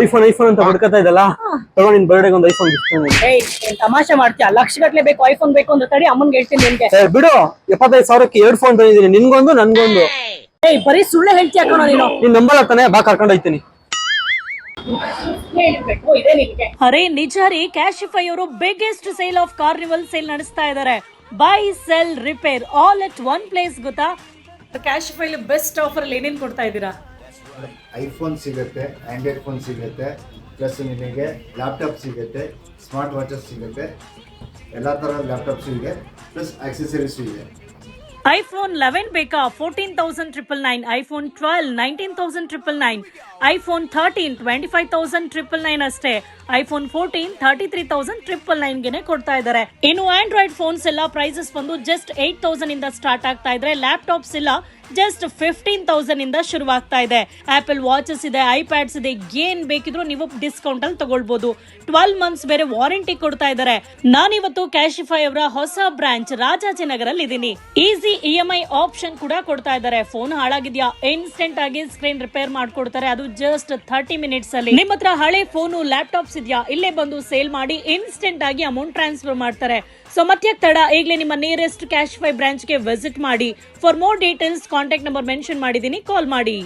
IPhone ಅಂತ ಹುಡ್ಕತಾ ಇದಲ್ಲ, ತಗೋ ನಿನ್ ಬರ್ಡೇಗೆ ಒಂದು ಐಫೋನ್ ಗಿಫ್ಟ್. ಏಯ್ ಏನ್ ತಮಾಷೆ ಮಾಡ್ತೀಯ? ಲಕ್ಷ ಗಟ್ಲೆ ಬೇಕು ಐಫೋನ್ ಬೇಕು ಅಂತ ತಡಿ, ಅಮ್ಮನ್ಗೆ ಹೇಳ್ತೀನಿ ನಿನ್ಗೆ. ಬಿಡು, 75,000ಕ್ಕೆ 2 ಫೋನ್ ತಂದಿದ್ದೀನಿ, ನಿನ್ಗೊಂದು ನನ್ಗೊಂದು. ಏಯ್ ಬರೀ ಸುಳ್ಳೆ ಹೇಳ್ತೀಯ ಕಣೋ ನೀನು. ನೀನ್ ನಂಬಲ್ಲ ತಾನೆ, ಬಾ ಕರ್ಕೊಂಡು ಹೋಗ್ತೀನಿ. ಅರೆ ನಿಜ ರೀ, ಕ್ಯಾಶಿಫೈ ಅವರು biggest sale of carnival sale ನಡೆಸ್ತಾ ಇದ್ದಾರೆ. By cell repair all at one place. ಗೊತ್ತಾ ಕ್ಯಾಶಿಫೈ ಬೆಸ್ಟ್ ಆಫರ್ ಅಲ್ಲಿ ಏನೇನ್ ಕೊಡ್ತಾ ಇದ್ದೀರಾ? ಐಫೋನ್ ಸಿಗುತ್ತೆ, ಆಂಡ್ರಾಯ್ಡ್ ಫೋನ್ ಸಿಗುತ್ತೆ, ಪ್ಲಸ್ ನಿಮಗೆ ಲ್ಯಾಪ್ಟಾಪ್ ಸಿಗುತ್ತೆ, ಸ್ಮಾರ್ಟ್ ವಾಚಸ್ ಸಿಗುತ್ತೆ, ಎಲ್ಲ ಥರದ ಲ್ಯಾಪ್ಟಾಪ್ಸ್ ಇದೆ, ಪ್ಲಸ್ ಆಕ್ಸೆಸರೀಸ್ ಇದೆ. ಐಫೋನ್ 11 ಬೇಕಾ? 14,999. ಐಫೋನ್ 12 19,999. ಐಫೋನ್ 13 25,999 ಅಷ್ಟೇ. ಐಫೋನ್ 14 33,999 ಗೆನೆ ಕೊಡ್ತಾ ಇದ್ದಾರೆ. ಇನ್ನು ಆಂಡ್ರಾಯ್ಡ್ ಫೋನ್ಸ್ ಎಲ್ಲ ಪ್ರೈಸಸ್ ಬಂದು ಜಸ್ಟ್ 8,000 ಇಂದ ಸ್ಟಾರ್ಟ್ ಆಗ್ತಾ ಇದ್ರೆ, ಲ್ಯಾಪ್ಟಾಪ್ಸ್ ಎಲ್ಲ ಜಸ್ಟ್ 15,000 ಇಂದ ಶುರುವಾಗ್ತಾ ಇದೆ. ಆಪಲ್ ವಾಚಸ್ ಇದೆ, ಐಪ್ಯಾಡ್ಸ್ ಇದೆ, ಏನ್ ಬೇಕಿದ್ರು ನೀವು ಡಿಸ್ಕೌಂಟ್ ಅಲ್ಲಿ ತಗೊಳ್ಬಹುದು. 12 ಮಂತ್ಸ್ ಬೇರೆ ವಾರಂಟಿ ಕೊಡ್ತಾ ಇದ್ದಾರೆ. ನಾನಿವತ್ತು ಕ್ಯಾಶಿಫೈ ಅವರ ಹೊಸ ಬ್ರಾಂಚ್ ರಾಜಾಜಿನಗರಲ್ಲಿ ಇದ್ದೀನಿ. ಈಸಿ EMI ಆಪ್ಷನ್ ಕೂಡ ಕೊಡ್ತಾ ಇದ್ದಾರೆ. ಫೋನ್ ಹಾಳಾಗಿದ್ಯಾ, ಇನ್ಸ್ಟೆಂಟ್ ಆಗಿ ಸ್ಕ್ರೀನ್ ರಿಪೇರ್ ಮಾಡ್ಕೊಡ್ತಾರೆ, ಅದು ಜಸ್ಟ್ 30 ಮಿನಿಟ್ಸ್ ಅಲ್ಲಿ. ನಿಮ್ಮ ಹತ್ರ ಹಳೆ ಫೋನು ಲ್ಯಾಪ್ಟಾಪ್ಸ್ ಇದೆಯಾ, ಇಲ್ಲೇ ಬಂದು ಸೇಲ್ ಮಾಡಿ ಇನ್ಸ್ಟೆಂಟ್ ಆಗಿ ಅಮೌಂಟ್ ಟ್ರಾನ್ಸ್ಫರ್ ಮಾಡ್ತಾರೆ. ಸೊ ಮತ್ತೆ ತಡ, ಈಗಲೇ ನಿಮ್ಮ ನಿಯರೆಸ್ಟ್ ಕ್ಯಾಶಿಫೈ ಬ್ರಾಂಚ್ ಗೆ ವಿಸಿಟ್ ಮಾಡಿ. For more details contact number mention ಮಾಡಿದೀನಿ, ಕಾಲ್ ಮಾಡಿ.